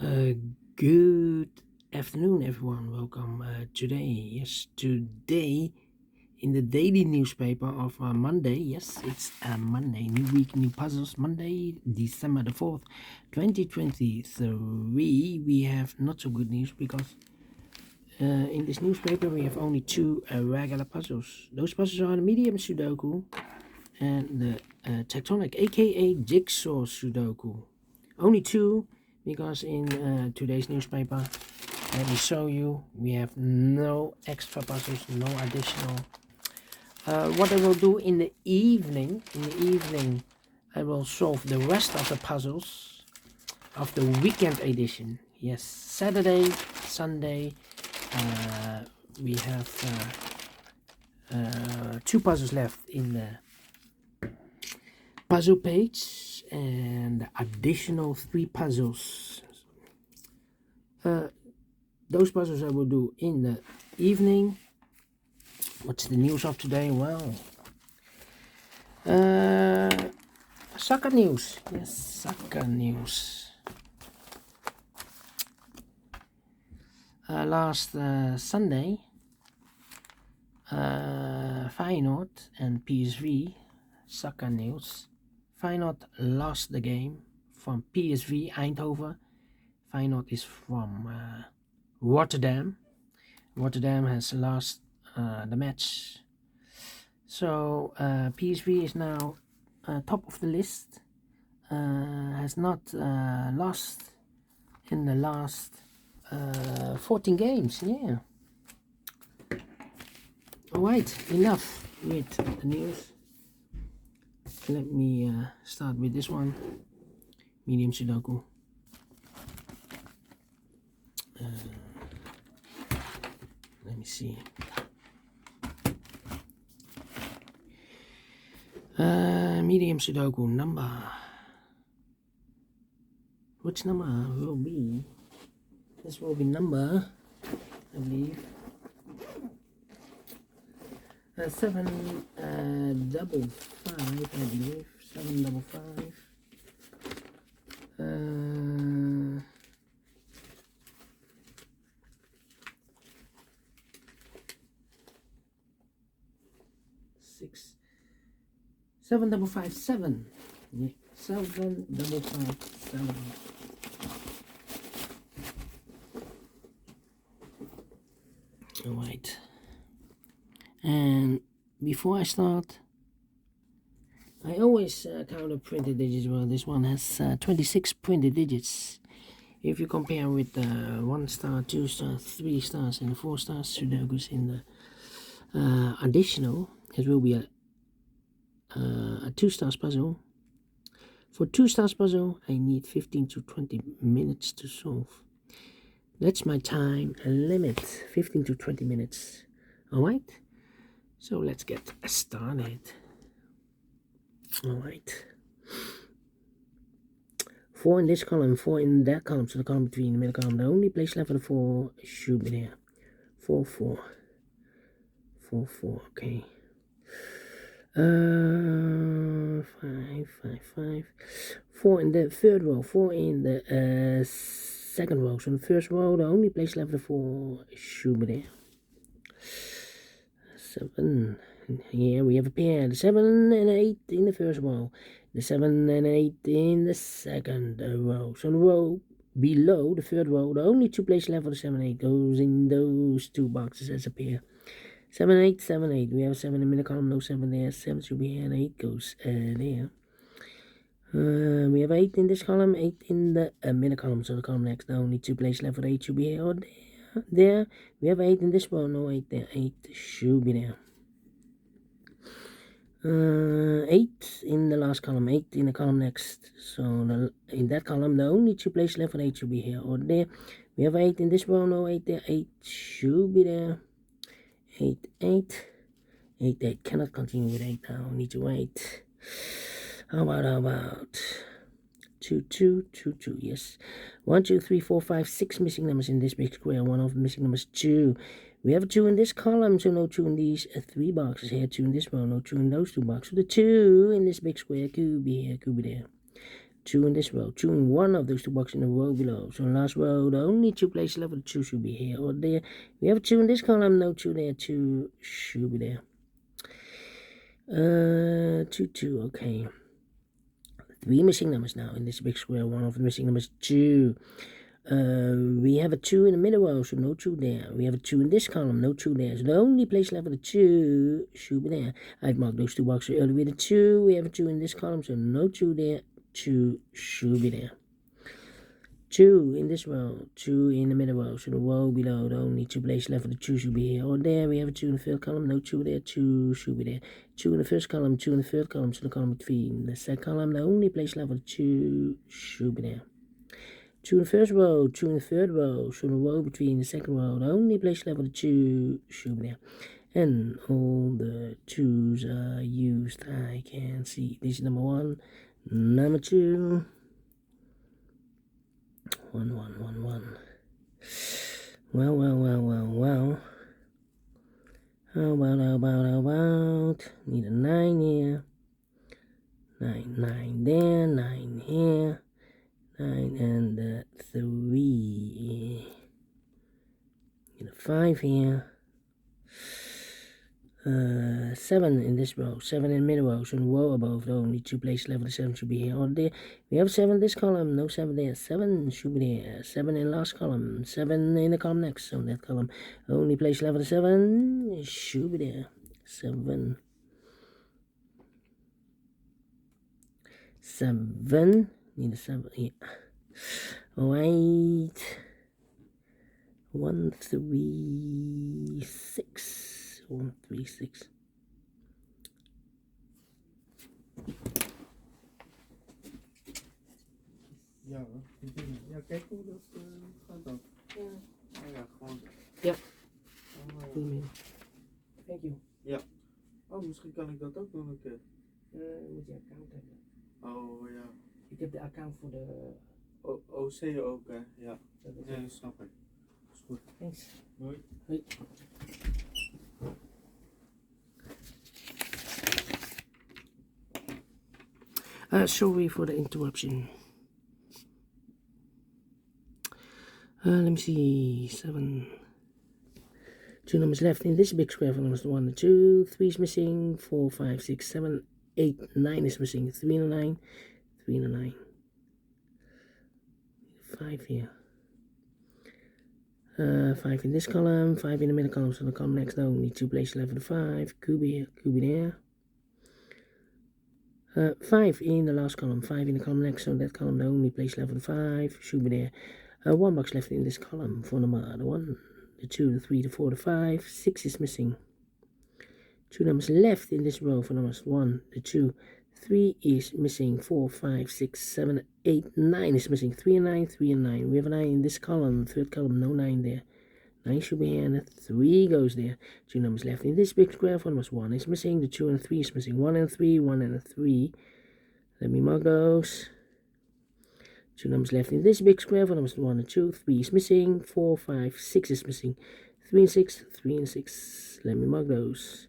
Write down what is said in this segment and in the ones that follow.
Uh, Good afternoon, everyone. Welcome today in the daily newspaper of Monday. Yes, it's Monday, new week, new puzzles. Monday, December the 4th, 2023. We have not so good news because in this newspaper we have only two regular puzzles. Those puzzles are the Medium Sudoku and the Tectonic, aka Jigsaw Sudoku. Only two, because in today's newspaper, let me show you, we have no extra puzzles, no additional. What I will do in the evening, I will solve the rest of the puzzles of the weekend edition. Yes, Saturday, Sunday, we have two puzzles left in the puzzle page and additional 3 puzzles. Those puzzles I will do in the evening. What's the news of today? Well, soccer news. Yes, soccer news. Last Sunday, Feyenoord and PSV, soccer news. Feyenoord lost the game from PSV Eindhoven. Feyenoord is from Rotterdam. Rotterdam has lost the match. So PSV is now top of the list. Has not lost in the last 14 games. Yeah. Alright, enough with the news. Let me start with this one. Medium Sudoku. Let me see. Medium Sudoku number. Which number will be? This will be number, I believe. 755, I believe. 755. 7557. Yeah, 7557. Alright. And before I start, I always count the printed digits. Well, this one has 26 printed digits. If you compare with the 1 star, 2 star, 3 stars, and 4 stars Sudokus in the additional, it will be a 2 stars puzzle. For 2 stars puzzle, I need 15 to 20 minutes to solve. That's my time limit, 15 to 20 minutes. Alright, so let's get started. Alright. 4 in this column, 4 in that column, so the column between the middle column. The only place left for the 4 should be there. 4, 4. 4, 4, okay. 5, 5, 5. 4 in the third row, 4 in the second row. So in the first row, the only place left for the 4 should be there. 7. Here we have a pair. The 7 and 8 in the first row. The 7 and 8 in the second row. So the row below, the third row, the only 2 places left for the 7 and 8 goes in those 2 boxes as a pair. 7, 8, 7, 8. We have a 7 in the middle column, no 7 there. 7 should be here, and 8 goes there. We have 8 in this column, 8 in the middle column, so the column next. The only 2 places left for the 8 should be here or there. There. We have 8 in this row, no 8 there. 8 should be there. 8 in the last column, 8 in the column next. So in that column, the only 2 places left for 8 should be here or there. We have 8 in this row, no 8 there. 8 should be there. 8, 8. 8, 8. Cannot continue with 8 now. Need to wait. How about 2, 2, 2, 2. Yes. 1, 2, 3, 4, 5, 6 missing numbers in this big square. One of the missing numbers 2. We have a 2 in this column, so no 2 in these 3 boxes here. 2 in this row, no 2 in those 2 boxes. So the 2 in this big square could be here, could be there. 2 in this row, 2 in one of those 2 boxes in the row below. So in the last row, the only 2 places left for the 2 should be here or there. We have a 2 in this column, no 2 there, 2 should be there. 2, 2, okay. 3 missing numbers now in this big square. One of the missing numbers 2. We have a 2 in the middle row, so no 2 there. We have a 2 in this column, no 2 there. So the only place left for the 2 should be there. I've marked those 2 boxes earlier with a 2. We have a 2 in this column, so no 2 there. 2 should be there. 2 in this row, 2 in the middle row, so the row below, the only 2 places left for the 2 should be here or there. We have a 2 in the third column, no 2 there, 2 should be there. 2 in the first column, 2 in the third column, so the column between the second column, the only place left for the 2 should be there. 2 in the first row, 2 in the third row, so the row between the second row, the only place left for the 2 should be there. And all the 2's are used, I can see. This is number 1, number 2. 1, 1, 1, 1. Well. How about? Need a 9 here. 9 there, 9 here. 9 and 3. Need a 5 here. 7 in this row, 7 in the middle row, so in the row above, the only 2 places left for the 7 should be here or there. We have 7 in this column, no 7 there, 7 should be there, 7 in the last column, 7 in the column next, so in that column, the only place left for the 7 should be there, 7. 7, need a 7 here. Alright, 1, 3, 6. 1, 3, 6. Ja, ja, kijk hoe dat gaat dan. Ja. Oh ja, gewoon. Ja. Oh, Goedemiddag. Thank you. ja. Oh, misschien kan ik dat ook nog een keer. Moet je account hebben. Oh ja. Ik heb de account voor de... OC ook, hè? Ja. Nee, dat snap ik. Is goed. Thanks. Hoi. Hoi. Sorry for the interruption. Let me see. 7. 2 numbers left in this big square. Numbers 1 and 2. 3 is missing. 4, 5, 6, 7, 8, 9 is missing. 3 and a 9. 3 and a 9. 5 here. 5 in this column. 5 in the middle column. So the column next. No, only 2 places left for the 5. Could be here. Could be there. 5 in the last column, 5 in the column next, so that column, the only place left for the 5 should be there. 1 box left in this column for the 1, the 2, the 3, the 4, the 5, 6 is missing. 2 numbers left in this row for numbers 1, the 2, 3 is missing, 4, 5, 6, 7, 8, 9 is missing, 3 and 9, 3 and 9. We have a 9 in this column, third column, no 9 there. 9 should be here, and a 3 goes there. 2 numbers left in this big square for numbers 1 is missing, the 2 and 3 is missing, 1 and 3, 1 and a 3. Let me mark those. 2 numbers left in this big square for numbers 1 and 2, 3 is missing, 4, 5, 6 is missing, 3 and 6, 3 and 6. Let me mark those.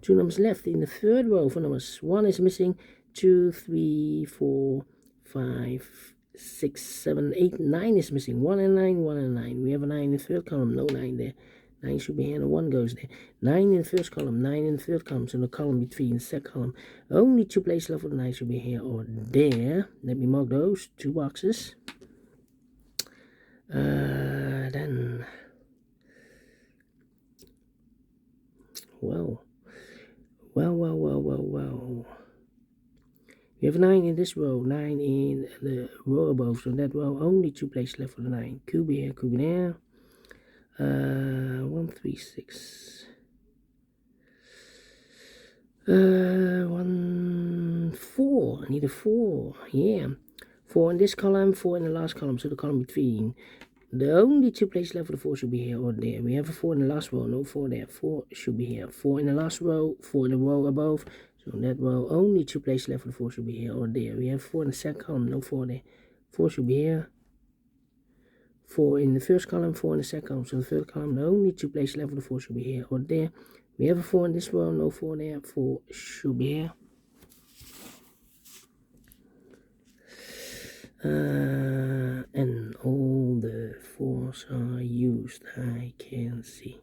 2 numbers left in the third row for numbers 1 is missing, 2, 3, 4, 5, 6, 7, 8, 9 is missing. 1 and 9, 1 and 9. We have a 9 in the third column, no 9 there. 9 should be here and a 1 goes there. 9 in the first column, 9 in the third column, so the column between the second column. Only 2 places left for the 9 should be here or there. Let me mark those 2 boxes. Then, well. We have 9 in this row, 9 in the row above, so in that row only 2 places left for the 9. Could be here, could be there. 1, 3, 6. 1, 4. I need a 4. Yeah. 4 in this column, 4 in the last column, so the column between. The only 2 places left for the 4 should be here or there. We have a 4 in the last row, no 4 there. 4 should be here. 4 in the last row, 4 in the row above. So in that row, only 2 places left for the 4 should be here or there. We have 4 in the second column, no 4 there. 4 should be here. 4 in the first column, 4 in the second column. So the third column, the only 2 places left for the 4 should be here or there. We have a 4 in this row, no 4 there. 4 should be here. And all the 4s are used, I can see.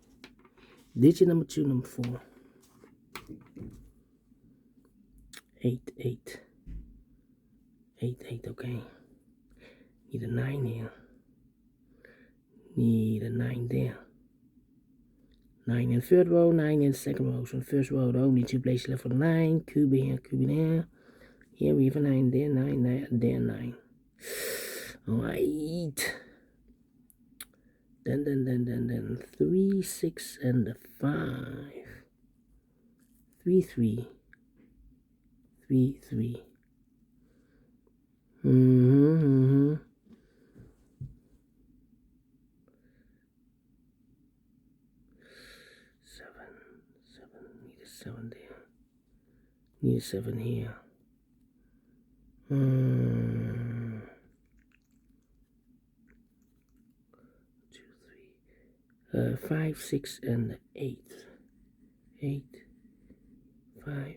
Digit number 2, number 4. 8, 8. 8, 8, okay. Need a 9 here. Need a 9 there. 9 in third row, 9 in second row. So in first row, the only 2 places left for the 9. Cube here, cube there. Here we have a 9 there, 9 there, there, 9. Alright. Then 3, 6, and the 5. 3, 3. 3, 3. 7. Need a 7 there. Need a 7 here. 2, 3. 5, 6, and 8. 8, 5.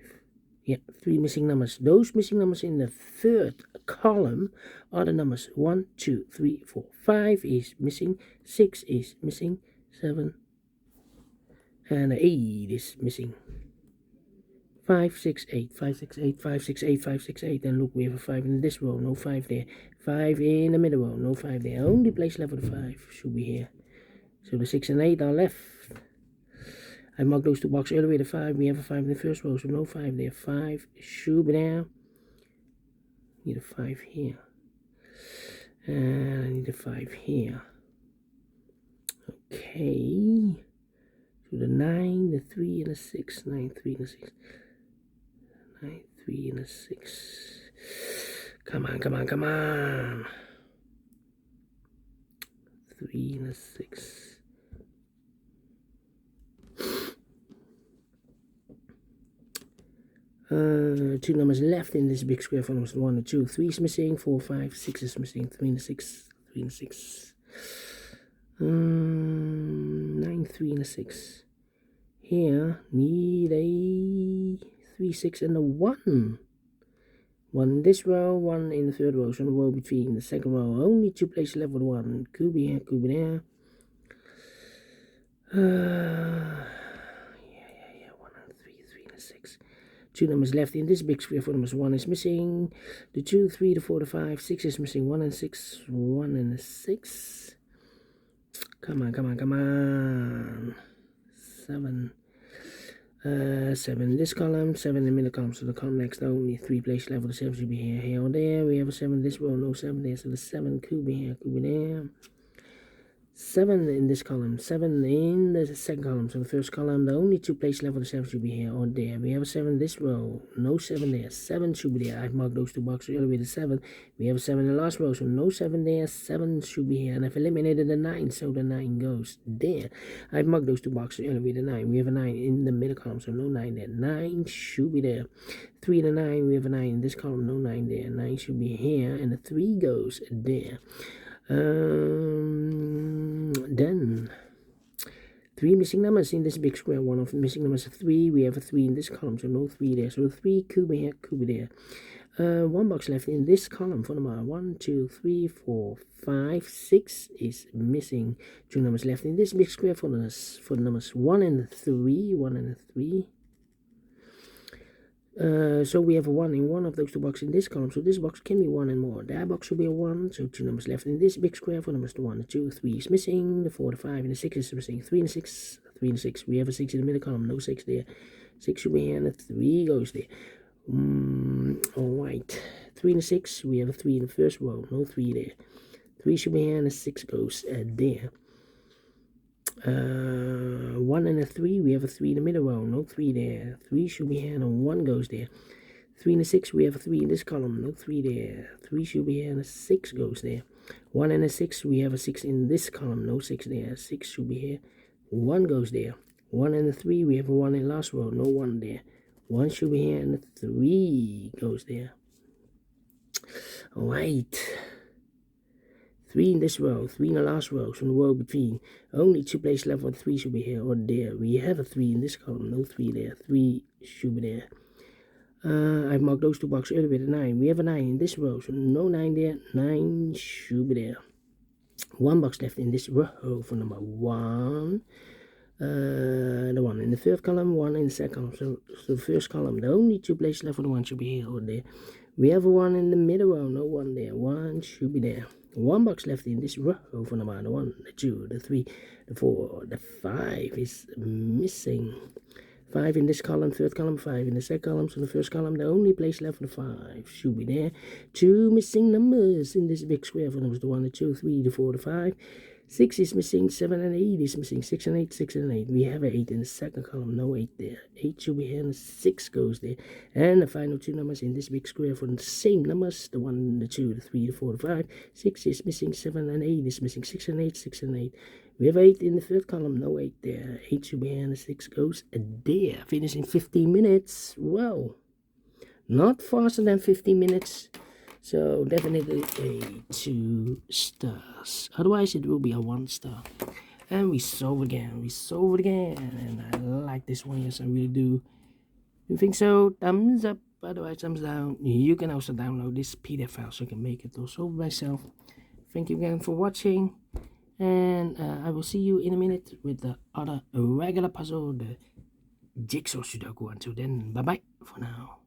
Yeah, 3 missing numbers. Those missing numbers in the third column are the numbers 1, 2, 3, 4. 5 is missing. 6 is missing. 7 and 8 is missing. 5, 6, 8, 5, 6, 8, 5, 6, 8, 5, 6, 8. And look, we have a 5 in this row, no 5 there. 5 in the middle row, no 5 there. Only place left for the 5 should be here. So the 6 and 8 are left. I marked those 2 boxes earlier with a 5. We have a 5 in the first row, so no 5 there. 5 should be there. Need a 5 here. And I need a 5 here. Okay. So the 9, the 3, and the 6. 9, 3, and the 6. 9, 3, and a 6. Come on, come on, come on. 3 and a 6. Two numbers left in this big square for numbers 1 and 2. 3 is missing. 4, 5, 6 is missing. 3 and a 6. 3 and a 6. 9, 3 and a 6. Here need a 3, 6 and a 1. 1 in this row, 1 in the third row. So the row between the second row, only 2 places left with 1. Could be here, could be there. 1 and 3, 3 and a 6. 2 numbers left in this big square for numbers 1 is missing. The 2, 3, the 4, the 5, 6 is missing. 1 and 6, 1 and a 6. Come on, come on, come on. 7. 7 in this column, 7 in the middle column. So the column next, only 3 places left for the 7 should be here, here or there. We have a 7 in this row, no 7 there. So the 7 could be here, could be there. 7 in this column, 7 in the second column. So the first column, the only 2 places left for the 7 should be here or there. We have a 7 in this row, no 7 there. 7 should be there. I've marked those 2 boxes earlier with a 7. We have a 7 in the last row, so no 7 there. 7 should be here. And I've eliminated the 9, so the 9 goes there. I've marked those 2 boxes earlier with a 9. We have a 9 in the middle column, so no 9 there. 9 should be there. 3 and a 9, we have a 9 in this column, no 9 there. 9 should be here, and the 3 goes there. Then 3 missing numbers in this big square. One of the missing numbers is 3. We have a 3 in this column, so no 3 there. So 3 could be here, could be there. 1 box left in this column for number 1, 2, 3, 4, 5, 6 is missing. 2 numbers left in this big square for the numbers 1 and 3. 1 and 3. So we have a 1 in one of those 2 boxes in this column. So this box can be 1 and more. That box will be a 1. So 2 numbers left in this big square for numbers 1, 2, 3 is missing. The 4, the 5, and the 6 is missing. 3 and 6, 3 and 6. We have a 6 in the middle column. No 6 there. 6 should be here, and the 3 goes there. Alright. 3 and 6. We have a 3 in the first row. No 3 there. 3 should be here, and the 6 goes there. 1 and a 3, we have a 3 in the middle row, no 3 there. 3 should be here, and a 1 goes there. 3 and a 6, we have a 3 in this column, no 3 there. 3 should be here, and a 6 goes there. 1 and a 6, we have a 6 in this column, no 6 there. 6 should be here, 1 goes there. 1 and a 3, we have a 1 in last row, no 1 there. 1 should be here, and a 3 goes there. Alright. 3 in this row, 3 in the last row, so in the row between. Only 2 places left for 3 should be here or there. We have a 3 in this column, no 3 there. 3 should be there. I've marked those 2 boxes earlier with a 9. We have a 9 in this row, so no 9 there. 9 should be there. 1 box left in this row for number 1. The 1 in the 3rd column, 1 in the 2nd column. So the first column, the only 2 places left for the 1 should be here or there. We have a 1 in the middle row, no 1 there. 1 should be there. 1 box left in this row for number 1, the 2, the 3, the 4, the 5 is missing. 5 in this column, 3rd column, 5 in the 2nd column. So the 1st column, the only place left for the 5 should be there. 2 missing numbers in this big square for numbers, the 1, the 2, 3, the 4, the 5. 6 is missing, 7 and 8 is missing, 6 and 8, 6 and 8. We have an 8 in the 2nd column, no 8 there. 8 should be here and 6 goes there. And the final 2 numbers in this big square for the same numbers, the 1, the 2, the 3, the 4, the 5. 6 is missing, 7 and 8 is missing, 6 and 8, 6 and 8. We have 8 in the 3rd column, no 8 there. 8 should be here and 6 goes there. Finish in 15 minutes. Wow. Not faster than 15 minutes. So definitely a 2 stars. Otherwise it will be a 1 star. And we solve again. And I like this one. Yes, I really do. If you think so, thumbs up. Otherwise, thumbs down. You can also download this PDF file so you can make it or solve myself. Thank you again for watching. And I will see you in a minute with the other regular puzzle, the Jigsaw Sudoku. Until then, bye-bye for now.